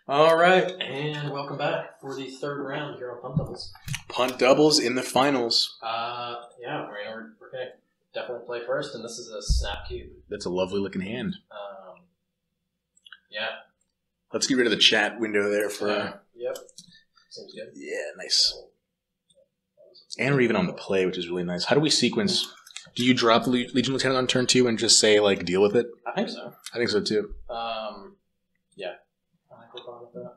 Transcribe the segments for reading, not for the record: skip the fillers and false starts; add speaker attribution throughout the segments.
Speaker 1: All right, and welcome back for the third round here on Punt Doubles.
Speaker 2: Punt doubles in the finals.
Speaker 1: Yeah, we're going to definitely play first, and this is a snap cube.
Speaker 2: That's a lovely looking hand.
Speaker 1: Yeah.
Speaker 2: Let's get rid of the chat window there for...
Speaker 1: Yep. Seems good.
Speaker 2: Yeah, nice. And we're even on the play, which is really nice. How do we sequence? Do you drop the Legion Lieutenant on turn 2 and just say, like, deal with it?
Speaker 1: I think so.
Speaker 2: I think so, too.
Speaker 1: Yeah. I think we're fine with that.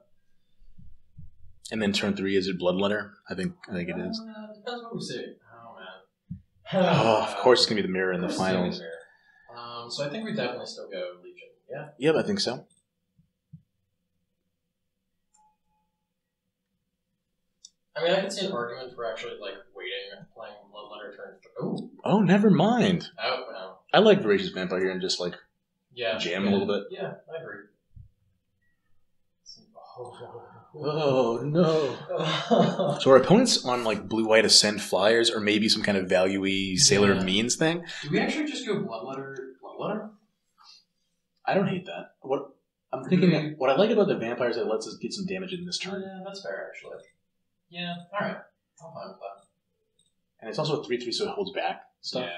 Speaker 2: And then turn 3, is it Bloodletter? I think it is.
Speaker 1: Depends what we see. Oh, man.
Speaker 2: Oh, of course it's going to be the mirror in the finals.
Speaker 1: So I think we definitely still go Legion. Yeah?
Speaker 2: Yep, I think so.
Speaker 1: I mean, I can see an argument for actually, like, waiting and playing Bloodletter turn 3.
Speaker 2: Oh, never mind.
Speaker 1: Oh, no.
Speaker 2: I like Voracious Vampire here and just, like, jam a little bit.
Speaker 1: Yeah, I agree.
Speaker 2: Oh, no. So our opponents on, like, Blue-White Ascend flyers or maybe some kind of value-y Sailor of Means thing?
Speaker 1: Do we actually just go Bloodletter?
Speaker 2: I don't hate that. I'm thinking what I like about the vampires is it lets us get some damage in this turn.
Speaker 1: Yeah, that's fair, actually. Yeah, alright. I'm fine with that.
Speaker 2: And it's also a 3/3, so it holds back stuff.
Speaker 1: Yeah.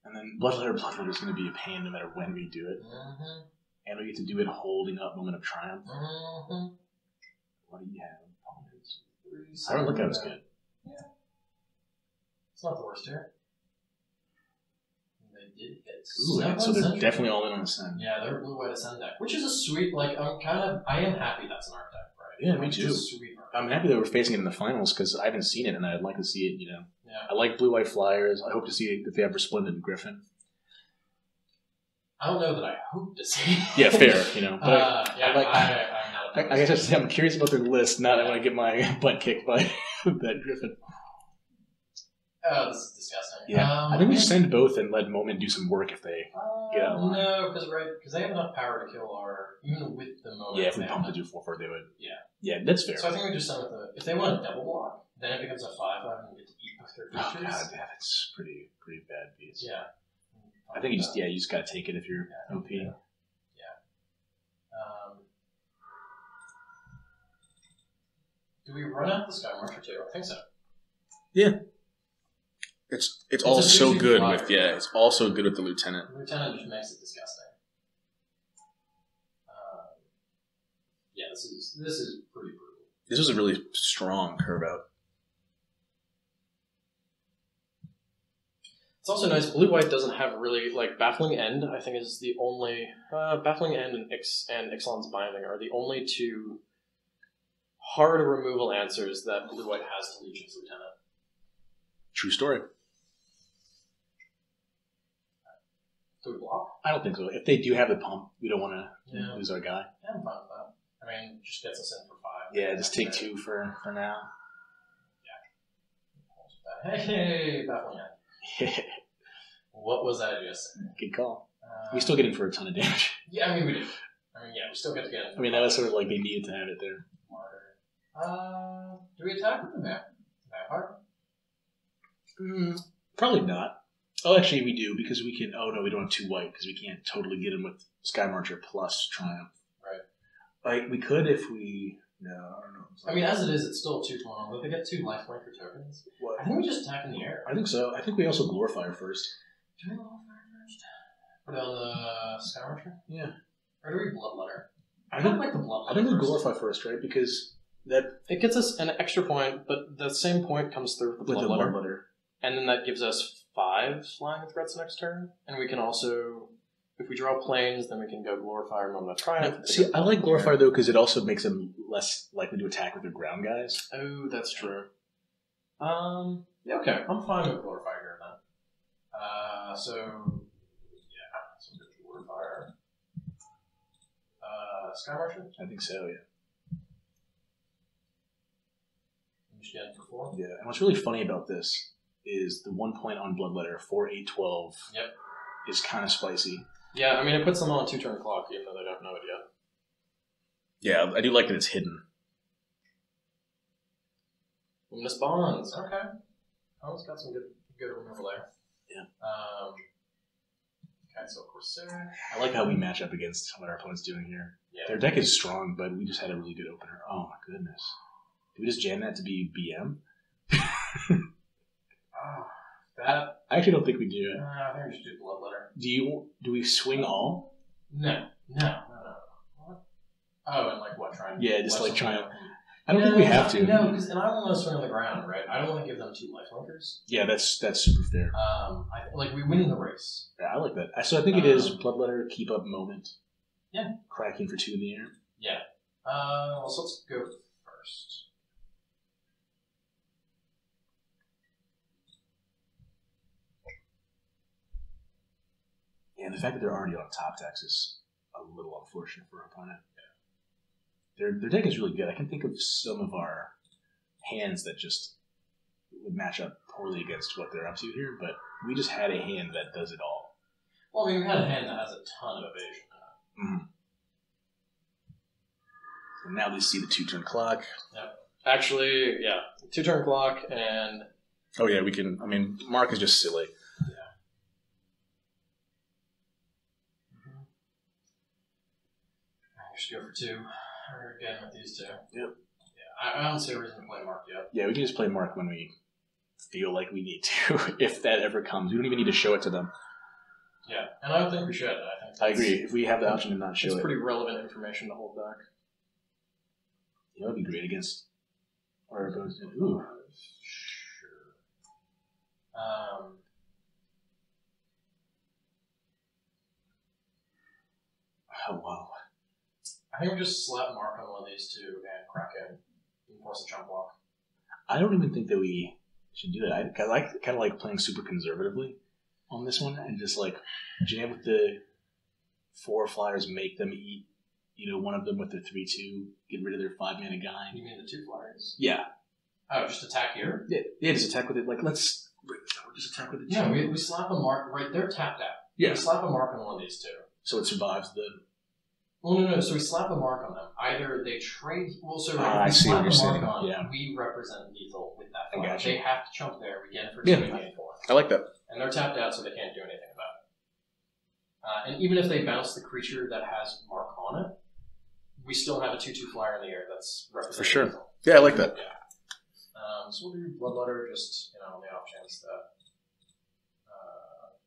Speaker 2: And then Bloodletter is going to be a pain no matter when we do it.
Speaker 1: Mm-hmm.
Speaker 2: And we get to do it holding up Moment of Triumph.
Speaker 1: Mm-hmm.
Speaker 2: What do you have? I don't look at it as good.
Speaker 1: Yeah. It's not the worst here. They did hit.
Speaker 2: Ooh, so they're definitely all in on Ascend.
Speaker 1: Yeah, they're Blue-White Ascend deck, which is a sweet, like, I am happy that's an archetype, right?
Speaker 2: Yeah, me
Speaker 1: It's
Speaker 2: too.
Speaker 1: a sweet archetype.
Speaker 2: I'm happy that we're facing it in the finals because I haven't seen it and I'd like to see it,
Speaker 1: Yeah.
Speaker 2: I like Blue-White Flyers. I hope to see if they have Resplendent Griffin.
Speaker 1: I don't know that I hope to see.
Speaker 2: Yeah, fair, But
Speaker 1: I'm not
Speaker 2: I guess I'm curious about their list, not I want to get my butt kicked by that Griffin.
Speaker 1: Oh, this is disgusting.
Speaker 2: Yeah, I think we send both and let Moment do some work if they get out of line.
Speaker 1: No, because they have enough power to kill our, even with the Moment.
Speaker 2: Yeah, if we pump the do 4/4, they would.
Speaker 1: Yeah.
Speaker 2: Yeah, that's fair.
Speaker 1: So I think we just send with if they want a double block, then it becomes a 5/5 and we get to eat both their
Speaker 2: Oh
Speaker 1: creatures.
Speaker 2: god, yeah, that's pretty bad piece.
Speaker 1: Yeah.
Speaker 2: I think you just gotta take it if you're OP.
Speaker 1: Yeah. Do we run out the Sky Marcher too? I think so.
Speaker 2: Yeah. It's all so good
Speaker 1: flyer.
Speaker 2: it's all so good with the Lieutenant.
Speaker 1: The Lieutenant just makes it disgusting. Yeah, this is pretty brutal.
Speaker 2: This was a really strong curve out.
Speaker 1: It's also nice. Blue-White doesn't have really, like, Baffling End, I think, is the only... Baffling End and Ixalan's Binding are the only two hard removal answers that Blue-White has to Legion's Lieutenant.
Speaker 2: True story.
Speaker 1: Do we block?
Speaker 2: I don't think so. If they do have the pump, we don't want to lose our guy.
Speaker 1: Yeah, I'm fine with that. I mean, just gets us in for 5.
Speaker 2: Yeah, just take 2 for now.
Speaker 1: Yeah. Hey, Baffling End. What was that just?
Speaker 2: Good call. We still get in for a ton of damage.
Speaker 1: Yeah, I mean, we do. We still get to get in.
Speaker 2: I mean, that was sort of like they needed to have it there.
Speaker 1: Do we attack with the vampire?
Speaker 2: Probably not. Oh, actually, we do, because we can... Oh, no, we don't have 2 white, because we can't totally get him with Sky Marcher plus Triumph.
Speaker 1: Right.
Speaker 2: Like, we could if we... No, I don't know.
Speaker 1: I mean, as it is, it's still 2-1, but they get 2 lifelink for tokens.
Speaker 2: What?
Speaker 1: I think we just attack in the air.
Speaker 2: I think so. I think we also Glorify first.
Speaker 1: Do we Glorify first? Put it on the Sky Marcher?
Speaker 2: Yeah.
Speaker 1: Or do we Bloodletter?
Speaker 2: I think
Speaker 1: like the Bloodletter.
Speaker 2: I think we Glorify first, right? Because that...
Speaker 1: It gets us an extra point, but the same point comes through with the Bloodletter. And then that gives us 5 flying threats next turn. And we can also... If we draw planes, then we can go Glorify or Moment of Triumph.
Speaker 2: See, I like Glorify, though, because it also makes them less likely to attack with their ground guys.
Speaker 1: Oh, that's true. Yeah, okay. I'm fine with Glorify here, then. So good Glorify. Sky Marcher?
Speaker 2: I think so, yeah.
Speaker 1: You just get it for 4?
Speaker 2: Yeah, and what's really funny about this is the 1 point on Bloodletter, 4, 8, 12, is kind of spicy.
Speaker 1: Yeah, I mean, it puts them on a 2-turn clock, even though they don't know it yet.
Speaker 2: Yeah, I do like that it's hidden.
Speaker 1: Luminous Bonds. Okay. Oh, it's got some good removal there.
Speaker 2: Yeah.
Speaker 1: So Corsair.
Speaker 2: I like how we match up against what our opponent's doing here.
Speaker 1: Yeah.
Speaker 2: Their deck is strong, but we just had a really good opener. Oh my goodness. Did we just jam that to be BM?
Speaker 1: That
Speaker 2: I actually don't think we do it.
Speaker 1: I think we should do Bloodletter.
Speaker 2: Do we swing all?
Speaker 1: No. What? Oh, and like what? Try and
Speaker 2: just like try and... I
Speaker 1: don't
Speaker 2: think we have to.
Speaker 1: No, because I don't want to swing on the ground, right? I don't want to give them 2 lifelinkers.
Speaker 2: Yeah, that's super fair.
Speaker 1: We win the race.
Speaker 2: Yeah, I like that. So I think it is Bloodletter, keep up moment.
Speaker 1: Yeah.
Speaker 2: Cracking for 2 in the air.
Speaker 1: Yeah. So let's go first.
Speaker 2: Yeah, and the fact that they're already on top decks is a little unfortunate for our opponent. Their deck is really good. I can think of some of our hands that just would match up poorly against what they're up to here, but we just had a hand that does it all.
Speaker 1: Well, I mean, we had a hand that has a ton of evasion.
Speaker 2: Mm-hmm. And now they see the 2-turn clock.
Speaker 1: Yep. Actually, yeah, 2-turn clock and...
Speaker 2: Oh yeah, we can... I mean, Mark is just silly.
Speaker 1: I should go for 2. Or again with these 2.
Speaker 2: Yep.
Speaker 1: Yeah, I don't see a reason to play Mark yet.
Speaker 2: Yeah, we can just play Mark when we feel like we need to, if that ever comes. We don't even need to show it to them.
Speaker 1: Yeah, and I don't think we should.
Speaker 2: I agree. If we have the option to not show
Speaker 1: it's pretty relevant information to hold back.
Speaker 2: Yeah, that would be great against our opponents. Ooh.
Speaker 1: Sure.
Speaker 2: Oh, wow.
Speaker 1: I think we just slap Mark on one of these 2 and crack in and force a chump block.
Speaker 2: I don't even think that we should do that. Because I kind of like playing super conservatively on this one and just like jam with the 4 flyers, make them eat, one of them with their 3/2, get rid of their 5-mana guy.
Speaker 1: You mean the 2 flyers?
Speaker 2: Yeah.
Speaker 1: Oh, just attack here?
Speaker 2: Yeah, just attack with it. Like, let's just attack with it.
Speaker 1: Yeah, we slap a Mark, right, they're tapped out.
Speaker 2: Yeah.
Speaker 1: We slap a Mark on one of these 2.
Speaker 2: So it survives the...
Speaker 1: Well, no. So we slap a Mark on them. Either they trade... Well, so
Speaker 2: I
Speaker 1: we
Speaker 2: see
Speaker 1: slap
Speaker 2: what you're
Speaker 1: a
Speaker 2: saying.
Speaker 1: Mark on,
Speaker 2: Yeah.
Speaker 1: we represent lethal with that
Speaker 2: I
Speaker 1: flyer.
Speaker 2: gotcha.
Speaker 1: They have to chump there. We get it for 2
Speaker 2: Yeah.
Speaker 1: and gain 4.
Speaker 2: I like that.
Speaker 1: And they're tapped out, so they can't do anything about it. And even if they bounce the creature that has Mark on it, we still have a 2/2 flyer in the air that's represented.
Speaker 2: For sure.
Speaker 1: lethal.
Speaker 2: Yeah, I like that.
Speaker 1: Yeah. So we'll do Bloodletter just, on the off chance that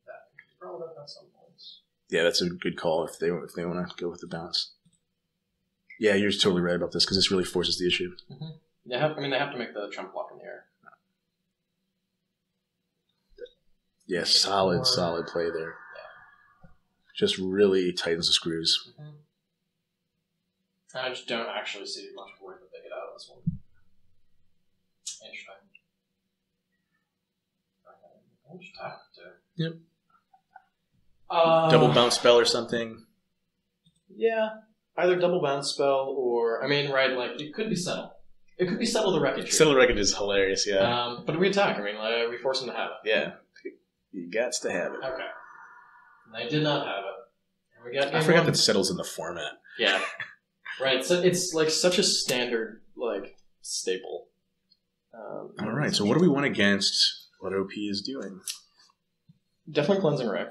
Speaker 1: that could be relevant at some points.
Speaker 2: Yeah, that's a good call if they want to go with the bounce. Yeah, you're totally right about this because this really forces the issue.
Speaker 1: Mm-hmm. They have to make the chump block in the air.
Speaker 2: Yeah, solid play there. Yeah. Just really tightens the screws.
Speaker 1: Mm-hmm. I just don't actually see much way that they get out of this one. Interesting.
Speaker 2: Yep. Double bounce spell or something.
Speaker 1: Yeah. Either double bounce spell or, it could be settle. It could be settle the wreckage.
Speaker 2: Settle the wreckage is hilarious, yeah.
Speaker 1: But we attack. We force them to have it.
Speaker 2: Yeah. You gots to have it.
Speaker 1: Okay. They did not have it. And we got
Speaker 2: I forgot that settles in the format.
Speaker 1: Yeah. Right. So it's like such a standard staple.
Speaker 2: All right. So what do we want against what OP is doing?
Speaker 1: Definitely Cleansing Ray.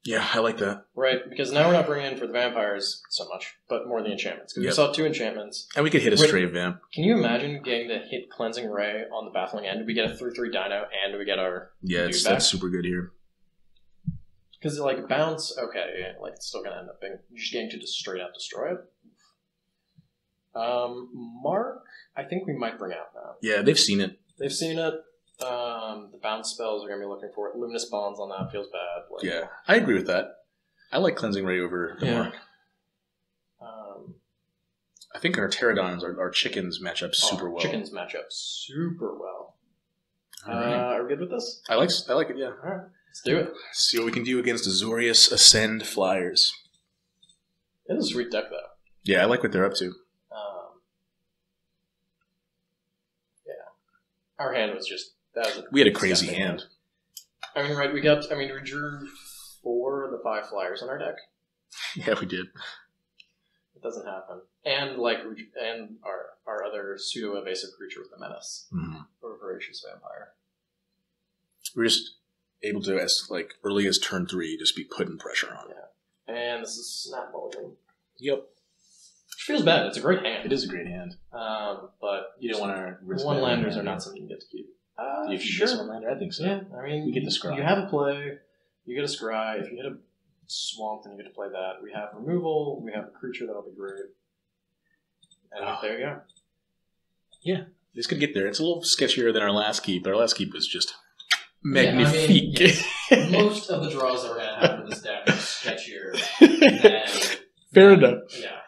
Speaker 2: Yeah, I like that.
Speaker 1: Right, because now we're not bringing in for the vampires so much, but more the enchantments. Because we saw 2 enchantments.
Speaker 2: And we could hit a straight vamp.
Speaker 1: Can you imagine getting to hit Cleansing Ray on the baffling end? We get a 3/3 dino, and we get our
Speaker 2: that's super good here.
Speaker 1: Because bounce, okay, it's still gonna end up being just getting to just straight out destroy it. Mark, I think we might bring out now.
Speaker 2: Yeah, they've seen it.
Speaker 1: They've seen it. The bounce spells are gonna be looking for it. Luminous Bonds on that feels bad.
Speaker 2: Yeah, I agree with that. I like Cleansing Ray over the Mark. I think our pterodons, our chickens, match up super well.
Speaker 1: Chickens match up super well.
Speaker 2: All right.
Speaker 1: Are we good with this?
Speaker 2: I like it. Yeah.
Speaker 1: All right, let's do it.
Speaker 2: See what we can do against Azorius Ascend Flyers.
Speaker 1: It's a sweet deck, though.
Speaker 2: Yeah, I like what they're up to.
Speaker 1: Our hand was just...
Speaker 2: we had a crazy hand.
Speaker 1: We drew 4 of the 5 flyers in our deck.
Speaker 2: Yeah, we did.
Speaker 1: It doesn't happen. And our other pseudo-evasive creature with the menace.
Speaker 2: Mm-hmm.
Speaker 1: Or Voracious Vampire.
Speaker 2: We're just able to, as like early as turn 3, just be putting pressure on.
Speaker 1: Yeah. And this is Snap Mulligan.
Speaker 2: Yep.
Speaker 1: Which feels bad. It's a great hand.
Speaker 2: It is a great hand.
Speaker 1: But
Speaker 2: you don't want to risk
Speaker 1: one-landers are not something you get to keep.
Speaker 2: Do you keep this one-lander? I think so.
Speaker 1: Yeah, I mean,
Speaker 2: you get the scry.
Speaker 1: You have a play, you get a scry. If you hit a swamp, then you get to play that. We have removal, we have a creature that'll be great. And there you go.
Speaker 2: Yeah, this could get there. It's a little sketchier than our last keep, but our last keep was just magnifique.
Speaker 1: Yeah, I mean, most of the draws that we're going to have for this deck are sketchier than...
Speaker 2: Fair enough.
Speaker 1: Yeah.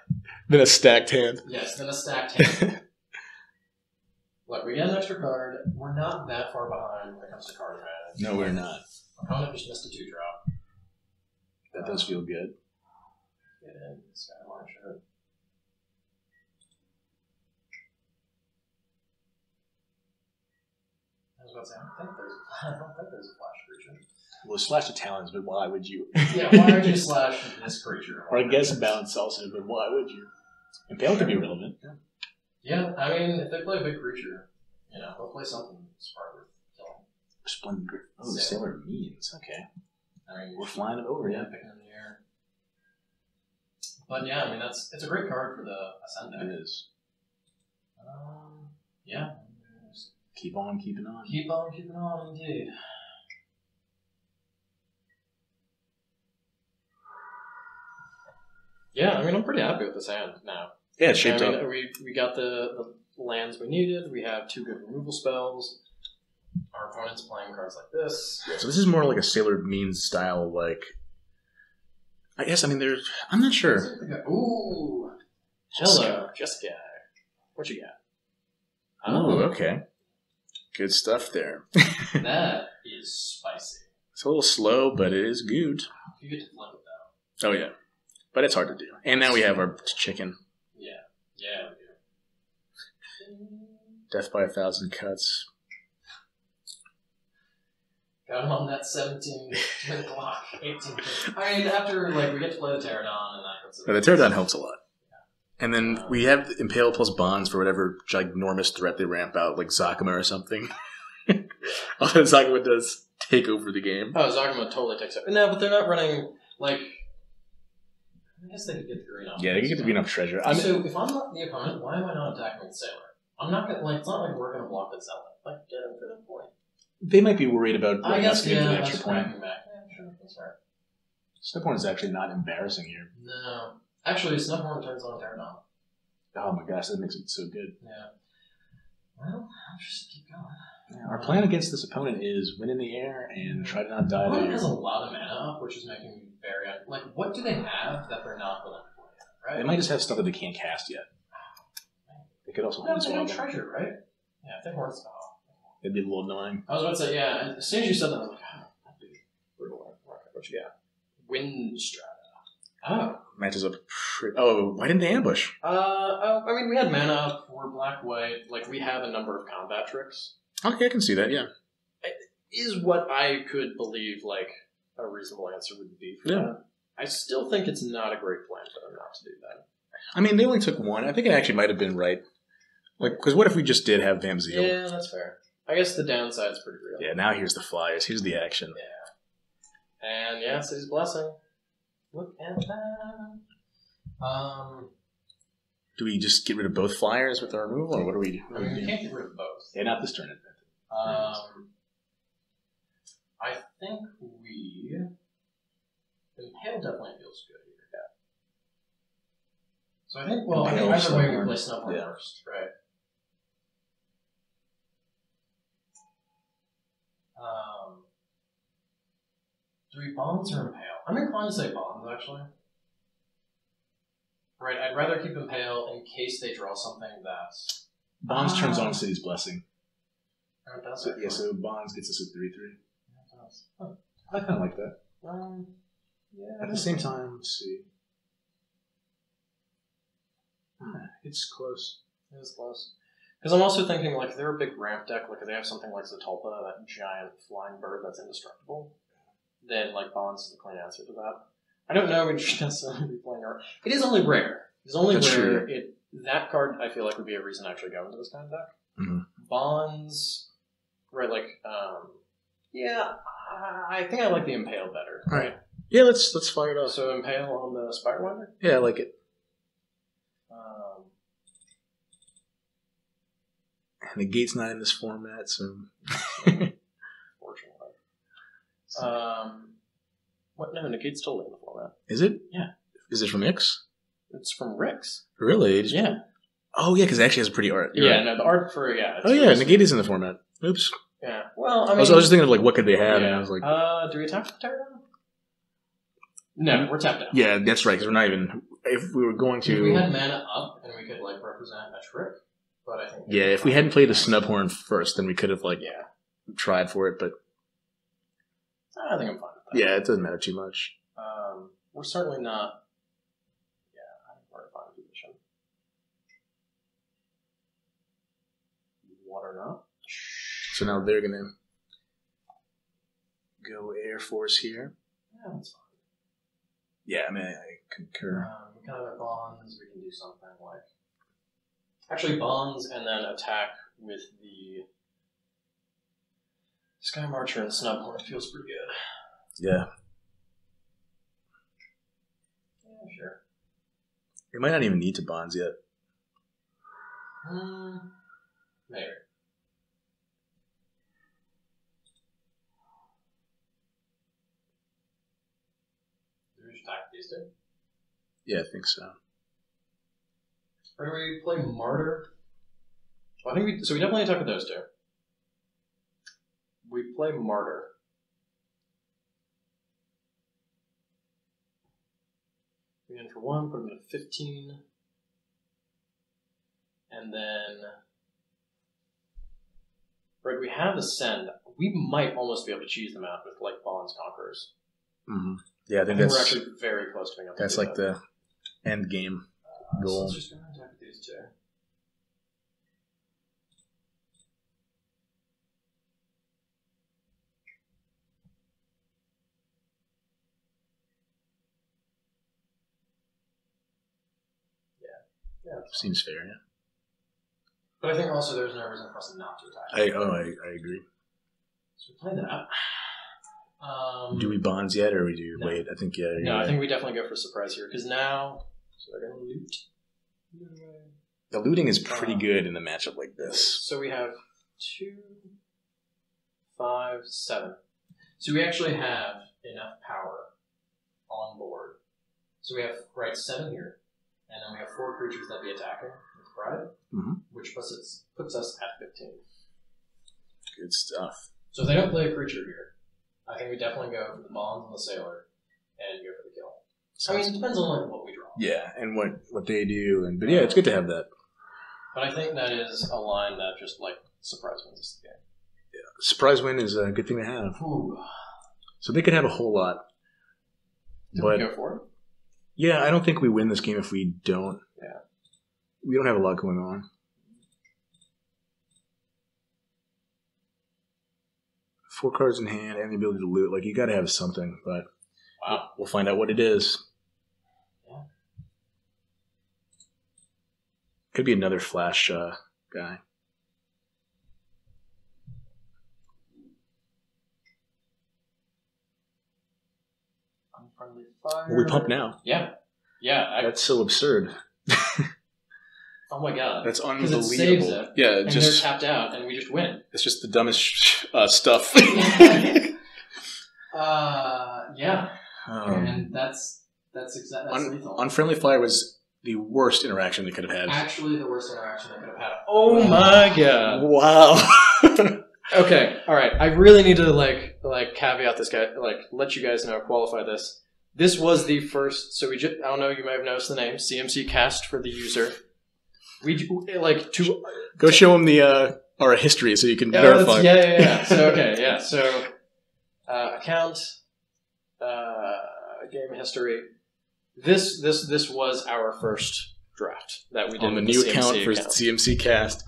Speaker 2: Than a stacked hand.
Speaker 1: Yes, than a stacked hand. Look, we get an extra card. We're not that far behind when it comes to card advantage.
Speaker 2: No, we're not.
Speaker 1: Opponent just missed a 2-drop.
Speaker 2: That does feel good.
Speaker 1: Get in, Skyline shirt. I was about to say, I don't think there's a flash creature.
Speaker 2: Well, slash the talons, but why would you?
Speaker 1: Yeah, why would you slash this creature?
Speaker 2: Or I guess bounce also, but why would you? Impale could be relevant.
Speaker 1: Yeah, I mean, if they play a big creature, they'll play something smart with killing.
Speaker 2: Splendid. Oh, the Sailor Means. Okay.
Speaker 1: I mean,
Speaker 2: we're flying it over,
Speaker 1: yeah, picking in the air. But yeah, I mean, it's a great card for the Ascend deck.
Speaker 2: It is.
Speaker 1: Yeah.
Speaker 2: Keep on keeping on.
Speaker 1: Keep on keeping on, indeed. Yeah, I mean, I'm pretty happy with this hand now.
Speaker 2: Yeah, it's shaped up.
Speaker 1: We got the lands we needed. We have 2 good removal spells. Our opponent's playing cards like this.
Speaker 2: Yeah, so this is more like a Sailor Means style, like... I guess, I mean, there's... I'm not sure.
Speaker 1: Ooh! Hello, Jessica. What you got?
Speaker 2: Oh, okay. Good stuff there.
Speaker 1: That is spicy.
Speaker 2: It's a little slow, but it is good.
Speaker 1: You get to flip it, though.
Speaker 2: Oh, yeah. But it's hard to do. And now we have our chicken.
Speaker 1: Yeah, we do.
Speaker 2: Death by 1,000 cuts.
Speaker 1: Got him on that 17-minute clock. 18. I mean, after, we get to play the Pterodon, and that comes
Speaker 2: The Pterodon helps a lot. Yeah. And then we have Impale plus Bonds for whatever ginormous threat they ramp out, like Zakama or something. All that Zakama does take over the game.
Speaker 1: Oh, Zakama totally takes over. No, but they're not running, I guess they could get the green off.
Speaker 2: Yeah, they could get the green off treasure.
Speaker 1: So if I'm not the opponent, why am I not attacking with Sailor? I'm not gonna, it's not like we're gonna block the Zealot. Get him for the point.
Speaker 2: They might be worried about
Speaker 1: I guess,
Speaker 2: asking for the extra
Speaker 1: that's
Speaker 2: point.
Speaker 1: back. Yeah, sure, that's fair.
Speaker 2: Snowborn is actually not embarrassing here.
Speaker 1: No. Actually, Snowborn turns on Pterodon.
Speaker 2: Oh my gosh, that makes it so good.
Speaker 1: Yeah. Well, I'll just keep going.
Speaker 2: Yeah, our plan against this opponent is win in the air and try to not die.
Speaker 1: Opponent has a lot of mana up, which is making me very... what do they have that they're not willing to play yet, right?
Speaker 2: They might just have stuff that they can't cast yet. They could also
Speaker 1: no, they have treasure, right? Yeah, if they weren't...
Speaker 2: It'd be a little annoying.
Speaker 1: I was about to say, yeah, as soon as you said that, I was like, that'd be brutal. What you got? Wind Strata. Oh.
Speaker 2: Matches up why didn't they ambush?
Speaker 1: I mean, we had mana up, we're black-white, we have a number of combat tricks.
Speaker 2: Okay, I can see that, yeah.
Speaker 1: It is what I could believe, a reasonable answer would be for that. I still think it's not a great plan for them not to do that.
Speaker 2: I mean, they only took 1. I think it actually might have been right. Because what if we just did have Vamzeal?
Speaker 1: Yeah, that's fair. I guess the downside's pretty real.
Speaker 2: Yeah, now here's the flyers. Here's the action.
Speaker 1: Yeah. And yeah, City's Blessing. Look at that.
Speaker 2: Do we just get rid of both flyers with our removal, or what do we do?
Speaker 1: I mean, we can't get rid of both.
Speaker 2: Yeah, not this turn.
Speaker 1: I think we... Impale definitely feels good here. Yeah. So I think, either way we play Snowborn first, right? Do we Bonds or Impale? I'm inclined to say Bonds, actually. Right, I'd rather keep Impale in case they draw something that's...
Speaker 2: Bonds turns on City's Blessing.
Speaker 1: Oh, it does.
Speaker 2: So Bonds gets us a 3/3.
Speaker 1: Yeah, it does. Huh.
Speaker 2: I kind of like that.
Speaker 1: Yeah.
Speaker 2: At the same time, let's see. It's close.
Speaker 1: It is close. Because I'm also thinking, they're a big ramp deck, if they have something like Zatalpa, that giant flying bird that's indestructible, then, Bonds is the clean answer to that. I don't know if you'd necessarily be playing around. It is only rare. It's only
Speaker 2: That's
Speaker 1: rare.
Speaker 2: True.
Speaker 1: That card, I feel like, would be a reason to actually go into this kind of deck.
Speaker 2: Mm-hmm.
Speaker 1: Bonds, right, Yeah, I think I like the Impale better.
Speaker 2: All right. Yeah, let's fire it off.
Speaker 1: So Impale on the Spirewinder?
Speaker 2: Yeah, I like it. And the gate's not in this format, so...
Speaker 1: Fortunately. What? No, Negate's totally in the format.
Speaker 2: Is it?
Speaker 1: Yeah.
Speaker 2: Is it from Ix?
Speaker 1: It's from Rick's.
Speaker 2: Really?
Speaker 1: Yeah.
Speaker 2: Oh, yeah, because it actually has pretty art.
Speaker 1: You're right. No, the art for, yeah.
Speaker 2: Oh, yeah, Negate is in the format. Oops.
Speaker 1: Yeah. Well, I mean...
Speaker 2: I was just thinking of, like, what could they have,
Speaker 1: yeah.
Speaker 2: and I was like...
Speaker 1: do we attack with Terra down? No, we're tapped down.
Speaker 2: Yeah, that's right, because we're not even... If we were going to...
Speaker 1: If we had mana up, and we could, like, represent a trick, but I think...
Speaker 2: Yeah, if we hadn't played the Snubhorn first, then we could have, like,
Speaker 1: yeah,
Speaker 2: tried for it, but...
Speaker 1: I think I'm fine with that.
Speaker 2: Yeah, it doesn't matter too much.
Speaker 1: We're certainly not... Yeah, I think we're in a fine position. Water not.
Speaker 2: So now they're going to go Air Force here.
Speaker 1: Yeah, that's fine.
Speaker 2: Yeah, I mean, I concur.
Speaker 1: We can have bonds, we can do something like... Actually, bonds and then attack with the Sky Marcher and Snubhorn feels pretty good.
Speaker 2: Yeah.
Speaker 1: Yeah, sure.
Speaker 2: We might not even need to bonds yet.
Speaker 1: Maybe. Do we just attack these two?
Speaker 2: Yeah, I think so.
Speaker 1: Or do we play Martyr? Well, I think we definitely attack with those two. We play Martyr. We in for 1, put him at 15. And then... Right, we have Ascend. We might almost be able to cheese them out with, like, Bonds Conquerors.
Speaker 2: Mm-hmm. Yeah, I think
Speaker 1: we're
Speaker 2: that's...
Speaker 1: actually very close to being able to
Speaker 2: That's
Speaker 1: do
Speaker 2: like
Speaker 1: that.
Speaker 2: the end game
Speaker 1: So
Speaker 2: goal.
Speaker 1: let's just go ahead and attack with these two. Yeah.
Speaker 2: Seems fair, yeah.
Speaker 1: But I think also there's no reason for us not to attack.
Speaker 2: I agree.
Speaker 1: So we play that.
Speaker 2: Do we bonds yet, or we do
Speaker 1: No.
Speaker 2: wait? I think yeah.
Speaker 1: No, I think we definitely go for surprise here because now. So they're gonna loot.
Speaker 2: The looting is pretty good in a matchup like this.
Speaker 1: So we have 2, 5, 7. So we actually have enough power on board. So we have 7 here, and then we have 4 creatures that be attacking with Pride, which puts us at 15.
Speaker 2: Good stuff.
Speaker 1: So if they don't play a creature here, I think we definitely go for the Bonds and the Sailor and go for the kill. I mean, it depends on like what we draw.
Speaker 2: Yeah, and what they do, but yeah, it's good to have that.
Speaker 1: But I think that is a line that just like surprise wins us the game.
Speaker 2: Yeah, surprise win is a good thing to have.
Speaker 1: Ooh.
Speaker 2: So they could have a whole lot.
Speaker 1: Did
Speaker 2: but
Speaker 1: we go for it?
Speaker 2: Yeah, I don't think we win this game if we don't.
Speaker 1: Yeah.
Speaker 2: We don't have a lot going on. 4 cards in hand and the ability to loot. Like, you got to have something, but
Speaker 1: wow.
Speaker 2: We'll find out what it is.
Speaker 1: Yeah.
Speaker 2: Could be another flash guy.
Speaker 1: Unfriendly fire.
Speaker 2: Well, we pump now.
Speaker 1: Yeah. Yeah.
Speaker 2: That's so absurd.
Speaker 1: Oh my god.
Speaker 2: That's
Speaker 1: Because
Speaker 2: unbelievable.
Speaker 1: it saves it.
Speaker 2: Yeah,
Speaker 1: and
Speaker 2: just
Speaker 1: they're tapped out, and we just win.
Speaker 2: It's just the dumbest stuff.
Speaker 1: Yeah. And that's lethal.
Speaker 2: Unfriendly fire was the worst interaction they could have had.
Speaker 1: Actually, the worst interaction they could have had. Oh my god!
Speaker 2: Wow.
Speaker 1: Okay, all right. I really need to like caveat this guy, like let you guys know, qualify this. This was the first. So I don't know. You might have noticed the name CMC cast for the user. We like to
Speaker 2: go show him the our history so you can verify.
Speaker 1: Yeah. So okay, yeah. So account, game history. This was our first draft that we did
Speaker 2: on the
Speaker 1: with
Speaker 2: new
Speaker 1: CMC
Speaker 2: account for CMC Cast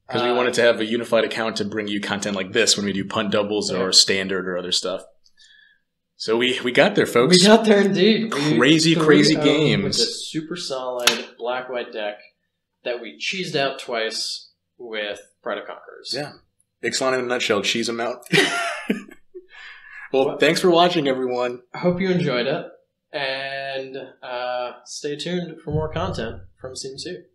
Speaker 2: because we wanted to have a unified account to bring you content like this when we do punt doubles or standard or other stuff. So we got there, folks.
Speaker 1: We got there indeed.
Speaker 2: Crazy games
Speaker 1: with a super solid black-white deck that we cheesed out twice with Pride of Conquerors.
Speaker 2: Yeah, Ixalan in a nutshell. Cheese them out.
Speaker 3: Well, thanks for watching, everyone.
Speaker 1: I hope you enjoyed it, and stay tuned for more content from Steam Suit.